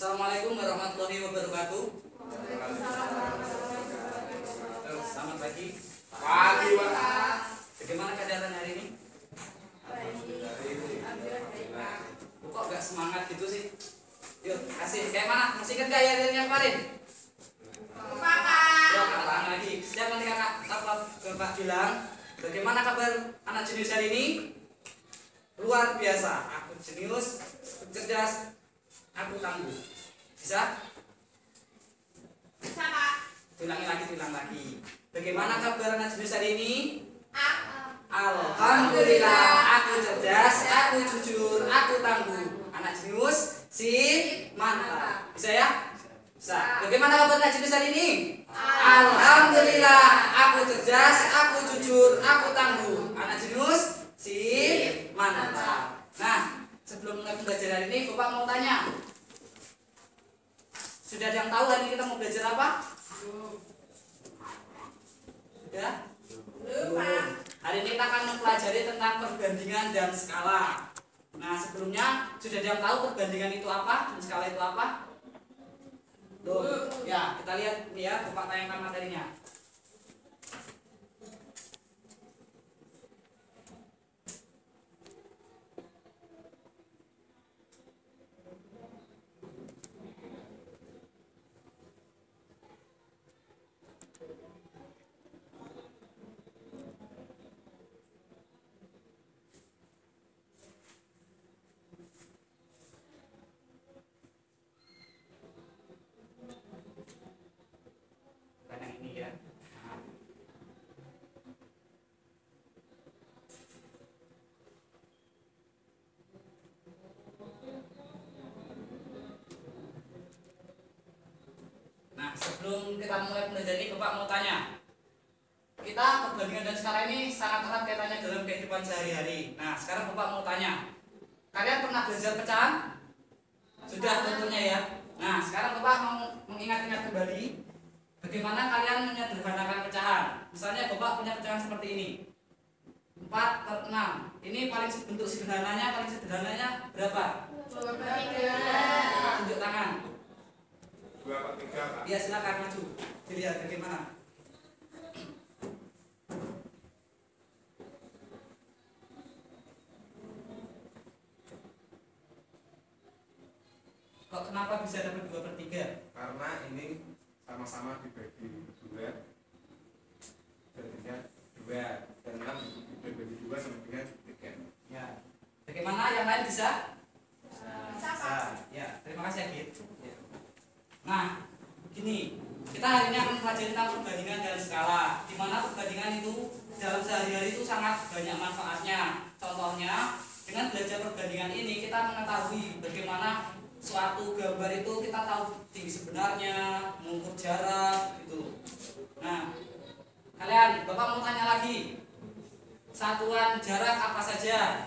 Assalamualaikum warahmatullahi wabarakatuh. Selamat pagi. Pagi, Pak. Bagaimana keadaan hari ini? Kok gak semangat gitu sih? Yuk, kasih. Kayak mana? Masih ingat gak ya yang kemarin? Yuk, katakan lagi. Setiap nanti Bapak bilang, bagaimana kabar anak jenius hari ini? Luar biasa. Aku jenius, aku cerdas, aku tangguh. Bisa? Bisa, Pak. Ulang lagi. Bagaimana kabar anak jenius hari ini? Alhamdulillah. Alhamdulillah, aku cerdas, aku jujur, aku tangguh. Anak jenius, sip, mantap. Bisa ya? Bisa. Bagaimana kabar anak jenius hari ini? Alhamdulillah, aku cerdas, aku jujur, aku tangguh. Anak jenius, sip, mantap. Nah, sebelum mulai belajar hari ini, Bapak mau tanya. Sudah ada yang tahu hari ini kita mau belajar apa? Sudah? Belum. Hari ini kita akan mempelajari tentang perbandingan dan skala. Nah, sebelumnya sudah ada yang tahu perbandingan itu apa dan skala itu apa? Tuh, ya kita lihat nih ya, Bapak tayangkan materinya. Yang ini ya. Nah, sebelum kita mulai belajar ini, Bapak mau tanya. Kita perbandingan dan skala ini sangat erat kaitannya dalam kehidupan sehari-hari. Nah, sekarang Bapak mau tanya. Kalian pernah belajar pecahan? Sudah tentunya ya. Nah, sekarang Bapak mau mengingat-ingat kembali bagaimana kalian menyederhanakan pecahan. Misalnya Bapak punya pecahan seperti ini. 4/6. Ini paling bentuk paling sederhananya berapa? 2/3. Tunjuk tangan. 2/3, Pak. Ya, silakan maju. Dilihat bagaimana. Kok kenapa bisa dapat 2/3? Karena ini sama-sama dibagi 2, jadinya 2, dan 6 dibagi 2 sama dengan 3. Ya. Bagaimana yang lain bisa? Bisa, Pak. Ya, terima kasih Agit. Ya. Nah, gini, kita hari ini akan mempelajari tentang perbandingan dan skala. Di mana perbandingan itu dalam sehari-hari itu sangat banyak manfaatnya. Contohnya, dengan belajar perbandingan ini kita mengetahui bagaimana suatu gambar itu kita tahu tinggi sebenarnya, mengukur jarak, gitu. Nah, kalian, Bapak mau tanya lagi. Satuan jarak apa saja?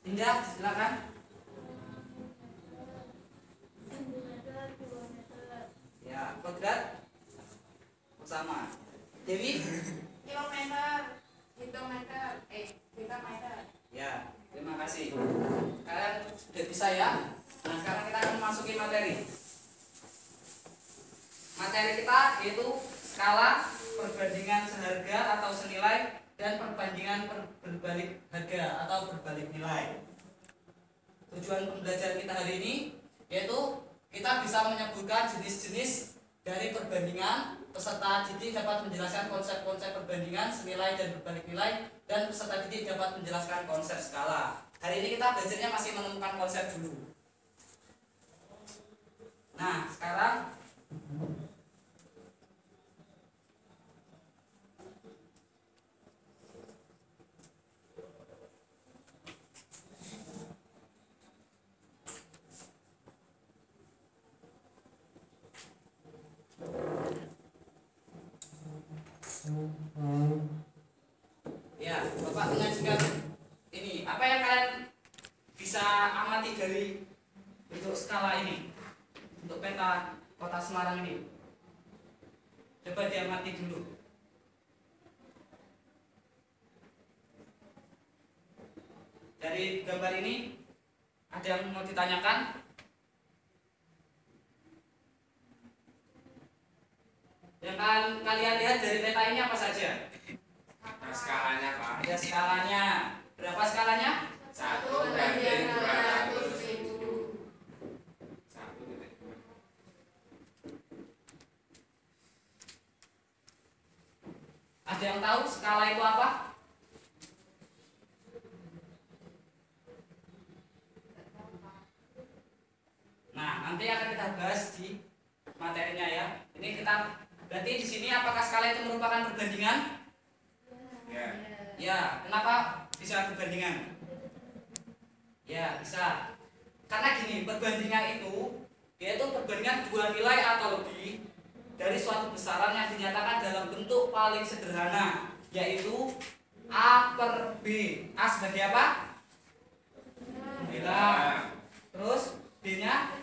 Indah, silakan. Ya, kodrat sama. Dewi? Kilometer. Meter. Ya, terima kasih. Kalian sudah bisa ya? Nah, sekarang kita akan memasuki materi. Materi kita yaitu skala, perbandingan seharga atau senilai, dan perbandingan berbalik harga atau berbalik nilai. Tujuan pembelajaran kita hari ini yaitu kita bisa menyebutkan jenis-jenis dari perbandingan. Peserta didik dapat menjelaskan konsep-konsep perbandingan, senilai, dan berbalik nilai, dan peserta didik dapat menjelaskan konsep skala. Hari ini kita belajarnya masih menemukan konsep dulu. Nah, sekarang ya, Bapak mengajukan ini. Apa yang kalian bisa amati dari bentuk skala ini? Untuk peta kota Semarang ini. Coba diamati dulu. Dari gambar ini ada yang mau ditanyakan? Yang kalian lihat dari peta ini apa saja? Nah, skalanya Pak. Ada skalanya. Berapa skalanya? 1/200.000. 1,2. Ada yang tahu skala itu apa? Nah, nanti akan kita bahas di materinya ya. Ini kita berarti di sini apakah skala itu merupakan perbandingan? Ya. Ya, kenapa bisa perbandingan? Ya, bisa. Karena gini, perbandingan itu yaitu perbandingan dua nilai atau lebih dari suatu besaran yang dinyatakan dalam bentuk paling sederhana, yaitu A per B. A sebagai apa? Bilang. Terus B-nya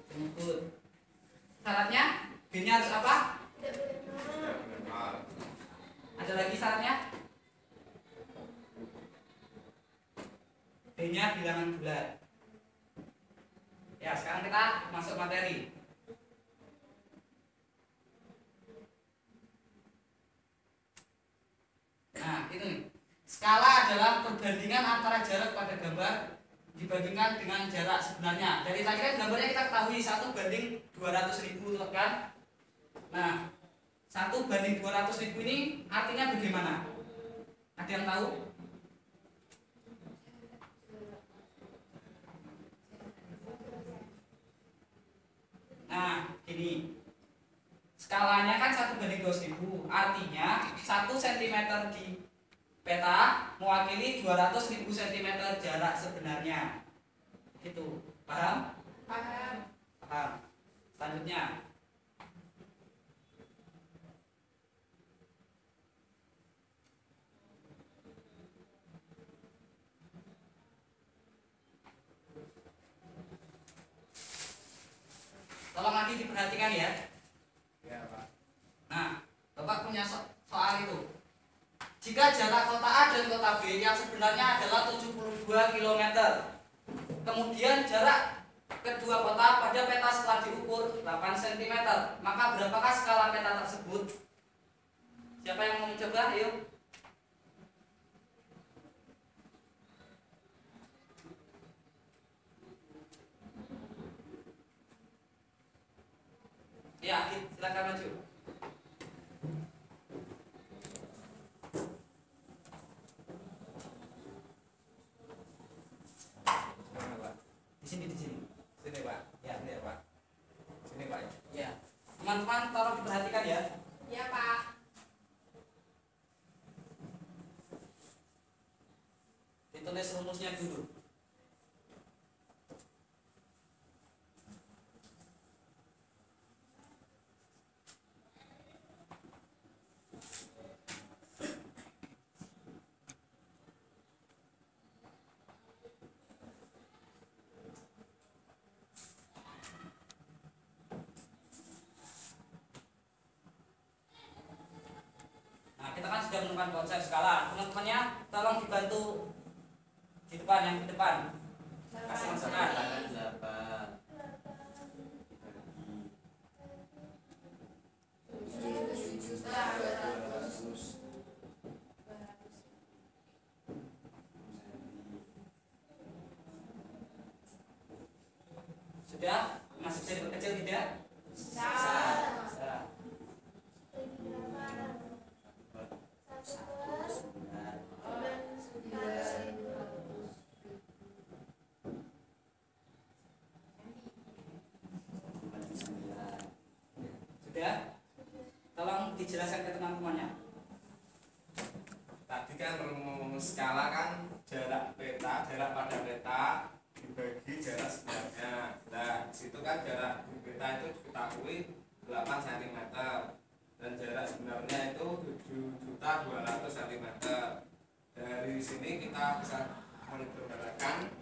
jemput. Syaratnya B-nya harus apa? Ada lagi syaratnya? B-nya bilangan bulat. Ya, sekarang kita masuk materi. Nah, itu nih. Skala adalah perbandingan antara jarak pada gambar dibandingkan dengan jarak sebenarnya. Dari tadi kan gambarnya kita ketahui 1/200.000 kan? Nah, 1/200.000 ini artinya bagaimana? Ada yang tahu? Nah, gini. Skalanya kan 1/200.000, artinya 1 cm di peta mewakili 200.000 cm jarak sebenarnya. Gitu. Paham? Paham. Paham. Selanjutnya. Tolong lagi diperhatikan ya. Ya, Pak. Nah, Bapak punya soal itu. Jika jarak kota A dan kota B yang sebenarnya adalah 72 km, kemudian jarak kedua kota pada peta setelah diukur 8 cm, maka berapakah skala peta tersebut? Siapa yang mau mencoba? Ayo. Ya, silakan maju. Mana, Pak? Di sini, di sini. Sini, Pak. Ya, Sini, Pak. Sini, Pak. ya. Teman-teman tolong diperhatikan ya. Ya, Pak. Ditulis rumusnya dulu. Nah, kita kan sudah menemukan konsep skala. Teman-temannya tolong dibantu di depan, yang di depan. Kasih masukan. Sudah? Masih bisa diperkecil tidak? Bisa. Bisa. Sudah? Tolong dijelaskan ke teman-temannya. Tadi kan rumus skala kan jarak peta, jarak pada peta dibagi jarak sebenarnya. Nah, situ kan jarak di peta itu diketahui 8 cm dan jarak sebenarnya itu 7.200 cm. Dari sini kita bisa menyederhanakan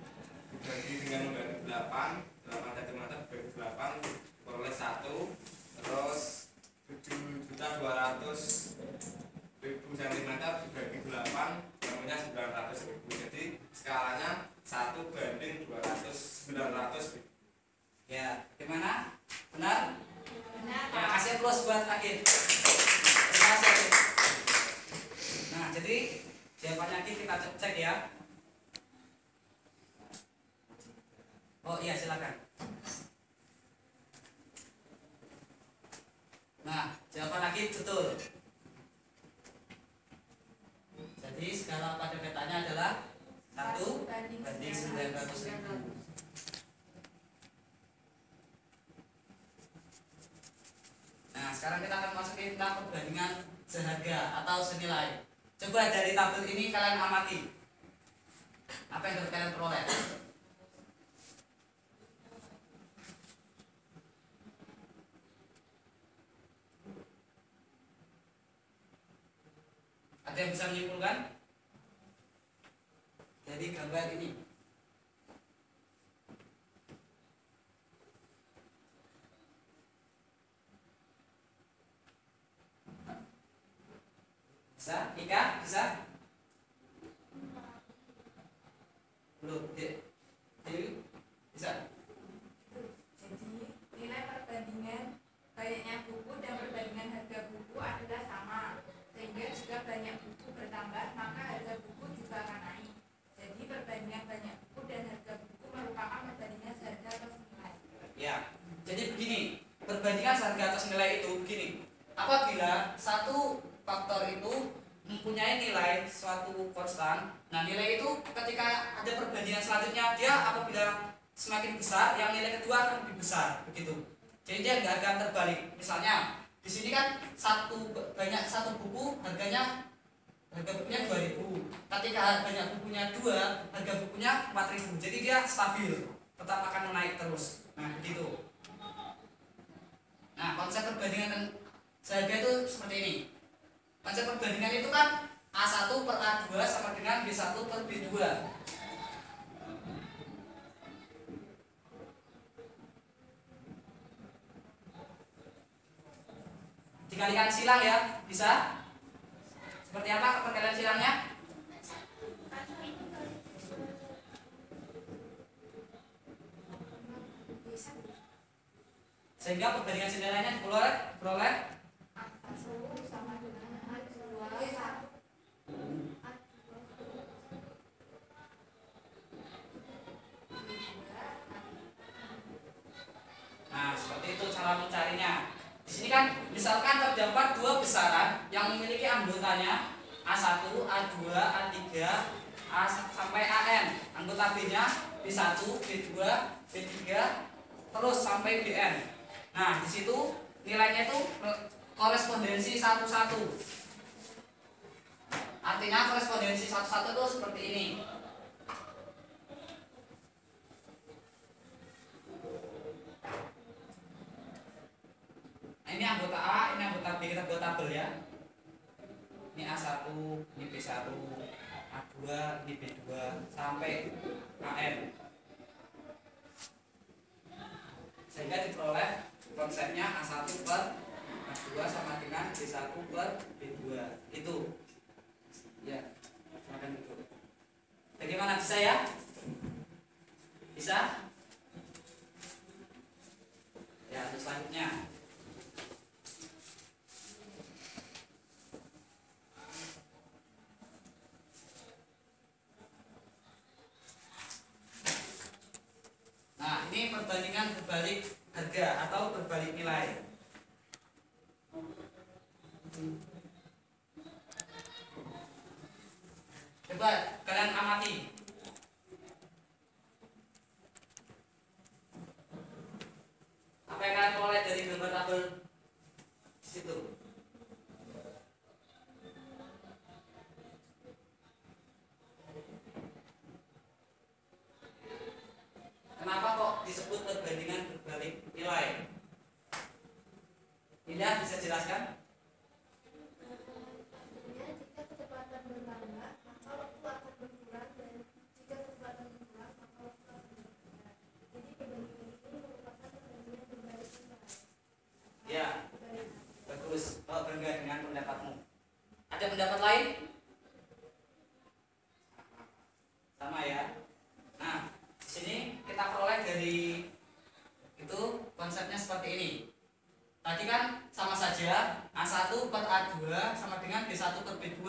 dibagi dengan membagi 8 cm dibagi 8 peroleh 1, terus 7.200.000 cm dibagi 8 namanya 900.000. Jadi skalanya 1/200 900. Ya, gimana? Benar? Benar, Ya, Pak. kasih plus Oh iya, silakan. Nah, jawaban lagi betul. Jadi skala pada petanya adalah 1 banding 900.000. Nah, sekarang kita akan masukin tentang perbandingan seharga atau senilai. Coba dari tabel ini kalian amati. Apa yang dapat kalian peroleh? Ada yang bisa menyimpulkan dari gambar ini? Bisa? Ika? Bisa? Belum? Dewi? Bisa? Jadi nilai perbandingan banyaknya buku dan perbandingan harga buku adalah sama. Sehingga jika banyak buku bertambah, maka harga buku juga akan naik. Jadi perbandingan banyak buku dan harga buku merupakan perbandingan seharga atau senilai. Ya. Jadi begini, perbandingan seharga atas nilai itu begini. Apabila satu faktor itu mempunyai nilai suatu konstan, nah nilai itu ketika ada perbandingan selanjutnya dia apabila semakin besar, yang nilai kedua akan lebih besar, begitu. Jadi dia nggak akan terbalik. Misalnya di sini kan banyak satu buku harga bukunya 2.000. Ketika banyak bukunya 2, harga bukunya 4.000. Jadi dia stabil, tetap akan naik terus. Nah begitu. Nah konsep perbandingan seharga itu seperti ini. Konsep perbandingan itu kan A1 per A2 sama dengan B1 per B2. Dikalikan silang ya, bisa? Seperti apa perkalian silangnya? Sehingga perbandingan senilainya diperoleh A1 sama dengan A2 Nah, seperti itu cara mencarinya. Di sini kan misalkan terdapat dua besaran yang memiliki anggotanya A1, A2, A3, A sampai AN. Anggota B-nya B1, B2, B3 terus sampai BN. Nah, di situ nilainya itu korespondensi satu-satu. Artinya korespondensi satu-satu itu seperti ini. Ini anggota A, ini anggota B, kita buat tabel ya. Ini A1, ini B1, A2, ini B2 sampai AN. Sehingga diperoleh konsepnya A1 per A2 sama dengan B1 per B2. Itu. Ya. Silakan itu. Bagaimana, bisa ya? Bisa? Ya, terus selanjutnya. Nah, ini perbandingan berbalik harga atau berbalik nilai. Coba kalian amati. Apa yang kalian peroleh dari gambar tabel di situ? Kenapa kok disebut perbandingan berbalik nilai? Indah bisa jelaskan? Jika kecepatan bertambah, maka waktu akan berkurang, dan jika kecepatan berkurang, maka waktu akan bertambah. Jadi perbandingan ini merupakan perbandingan berbalik nilai. Ya, bagus. Oh, bangga dengan pendapatmu. Ada pendapat lain? Sama ya. Nah, di sini kita peroleh dari itu konsepnya seperti ini. Tadi kan sama saja A1 per A2 sama dengan B1 per B2.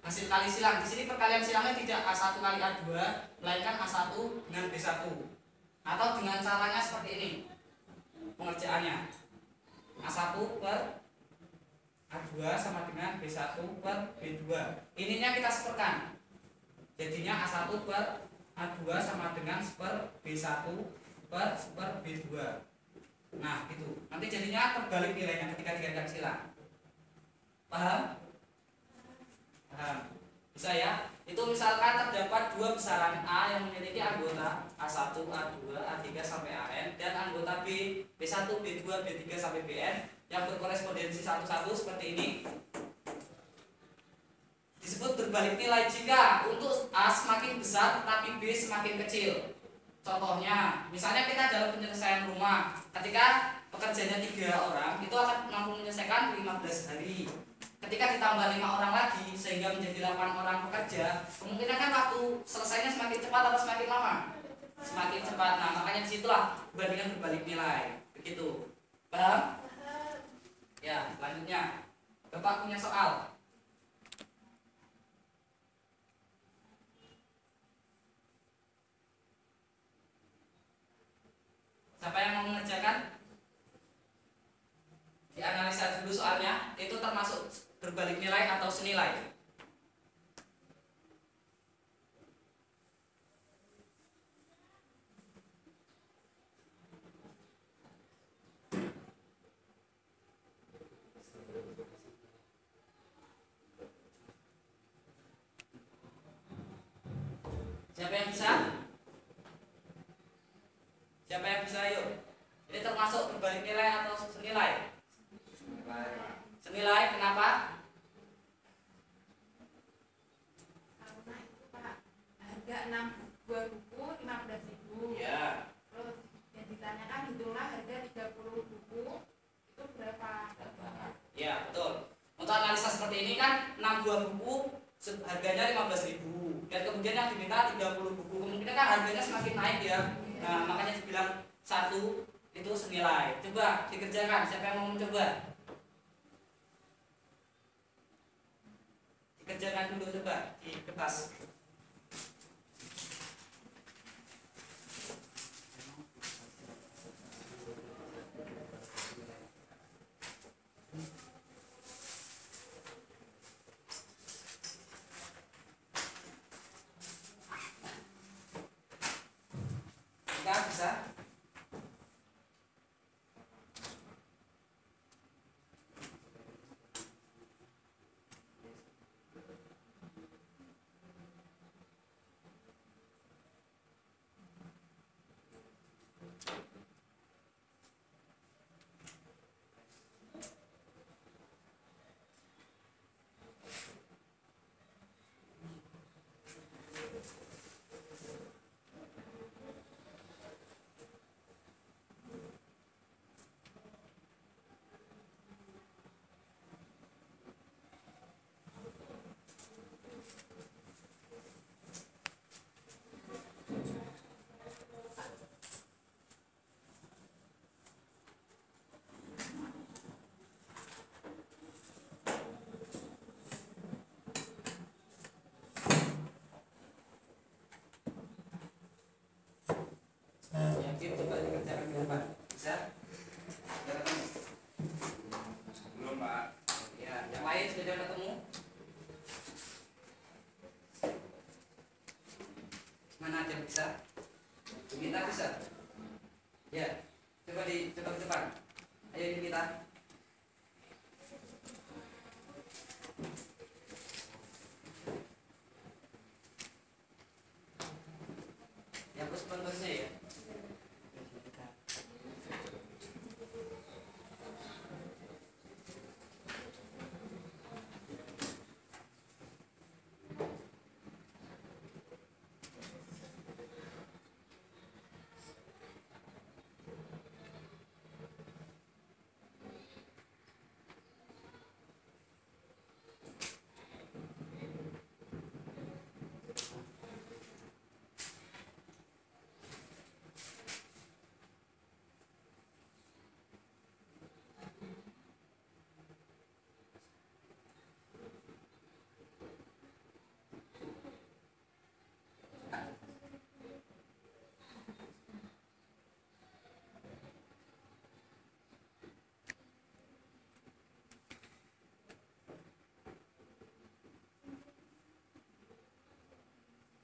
Hasil kali silang. Di sini perkalian silangnya tidak A1 kali A2, melainkan A1 dengan B1. Atau dengan caranya seperti ini pengerjaannya. A1 per A2 sama dengan B1 per B2. Ininya kita seperkan. Jadinya A1 per A2 sama dengan per B1 per B2. Nah, gitu. Nanti jadinya terbalik nilainya ketika dikalikan silang. Paham? Paham. Bisa ya? Itu misalkan terdapat dua besaran A yang memiliki anggota A1, A2, A3 sampai AN dan anggota B, B1, B2, B3 sampai Bn yang berkorespondensi satu-satu seperti ini. Disebut berbalik nilai jika untuk A semakin besar tetapi B semakin kecil. Contohnya, misalnya kita dalam penyelesaian rumah, ketika pekerjanya 3 orang itu akan mampu menyelesaikan 15 hari. Ketika ditambah 5 orang lagi sehingga menjadi 8 orang pekerja, kemungkinan kan waktu selesainya semakin cepat atau semakin lama? Semakin cepat. Nah, makanya disitulah perbandingan berbalik nilai. Begitu. Paham? Ya, selanjutnya Bapak punya soal. Siapa yang mau mengerjakan? Dianalisa dulu soalnya. Itu termasuk berbalik nilai atau senilai? Siapa yang bisa? Siapa yang bisa? Yuk. Ini termasuk berbalik nilai atau senilai? Senilai, kenapa? Karena itu Pak, harga 6 buah buku 15.000. Ya. Terus yang ditanyakan hitunglah harga 30 buku itu berapa? Ya, betul. Untuk analisa seperti ini kan 6 buah buku harganya 15.000 dan kemudian yang diminta 30 buku, kemungkinan kan harganya semakin naik ya. Nah, makanya dibilang satu itu senilai. Coba dikerjakan, siapa yang mau mencoba? Dikerjakan dulu coba di kertas. Bisa? Yakin coba dikerjakan di depan. Bisa? Sudah ketemu? Belum, Pak. Ya, yang lain sudah ketemu? Mana ada yang bisa? Kita bisa? Ya, coba ke depan. Ayo ini kita. Yang terus ya.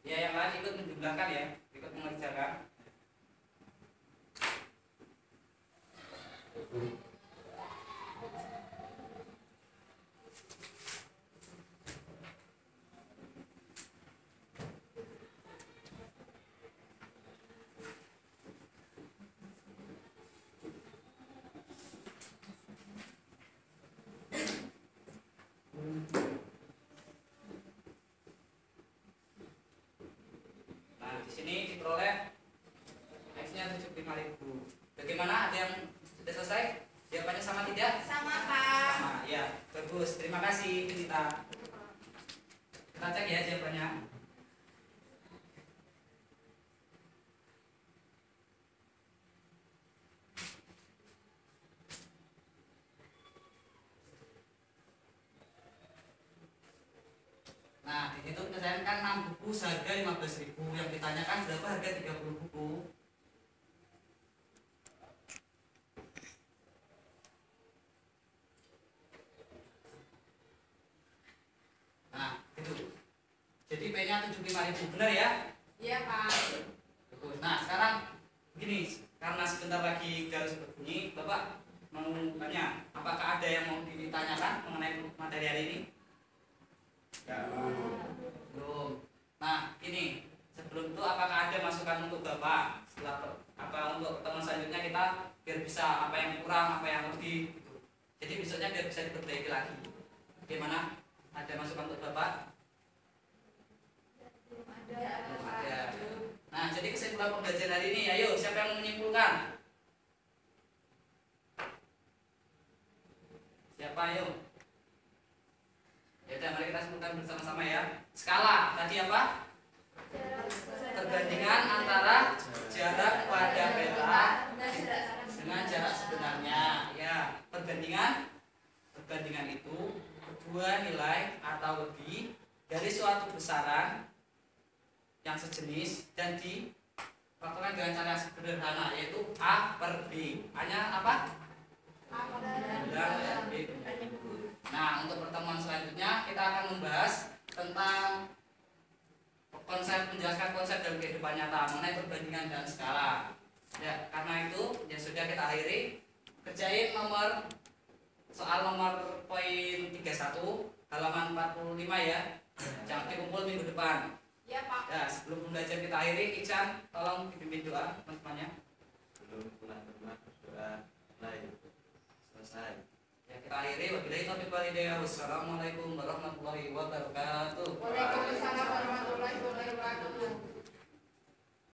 Ya, yang lain ikut menjumlahkan ya, ikut mengerjakan. Nah, di sini diperoleh X-nya 75.000. Bagaimana? Ada yang sudah selesai? Jawabannya sama tidak? Sama Pak. Sama, ya. Bagus. Terima kasih, Nita. Kita cek ya jawabannya. Nah, di situ misalnya kan 6 buku seharga 15.000. Yang ditanyakan berapa harga 30 buku? Nah, itu. Jadi P-nya 75.000, benar ya? Iya Pak. Bagus. Nah, sekarang begini, karena sebentar lagi garis berbunyi, Bapak mau tanya, apakah ada yang mau ditanyakan mengenai materi hari ini? Ya. Belum. Nah, ini sebelum itu apakah ada masukan untuk Bapak? Setelah apa untuk pertemuan selanjutnya kita biar bisa apa yang kurang, apa yang lebih gitu. Jadi besoknya biar bisa diperbaiki lagi. Bagaimana? Ada masukan untuk Bapak? Belum ada. Belum ada. Nah, jadi kesimpulan pembelajaran hari ini, ayo siapa yang mau menyimpulkan? Siapa ayo? Ya udah, mari kita simpulkan bersama-sama ya. Skala tadi apa? Perbandingan antara jarak pada peta dengan jarak sebenarnya. Ya, perbandingan itu dua nilai atau lebih dari suatu besaran yang sejenis dan dilakukan dengan cara sederhana, yaitu A per B. Hanya apa? Dan B. Nah, untuk pertemuan selanjutnya kita akan membahas tentang menjelaskan konsep dalam kehidupan nyata mengenai perbandingan dan skala. Ya, karena itu ya sudah kita akhiri. Kerjain soal nomor poin 31 halaman 45 ya. Jangan dikumpul minggu depan. Iya Pak. Ya, sebelum pembelajaran kita akhiri, Iksan tolong dipimpin doa teman-temannya. Belum pernah berdoa lain selesai. Ya, kita akhiri. Wabillahi taufiq wal hidayah. Wassalamualaikum warahmatullahi wabarakatuh. Waalaikumsalam warahmatullahi wabarakatuh.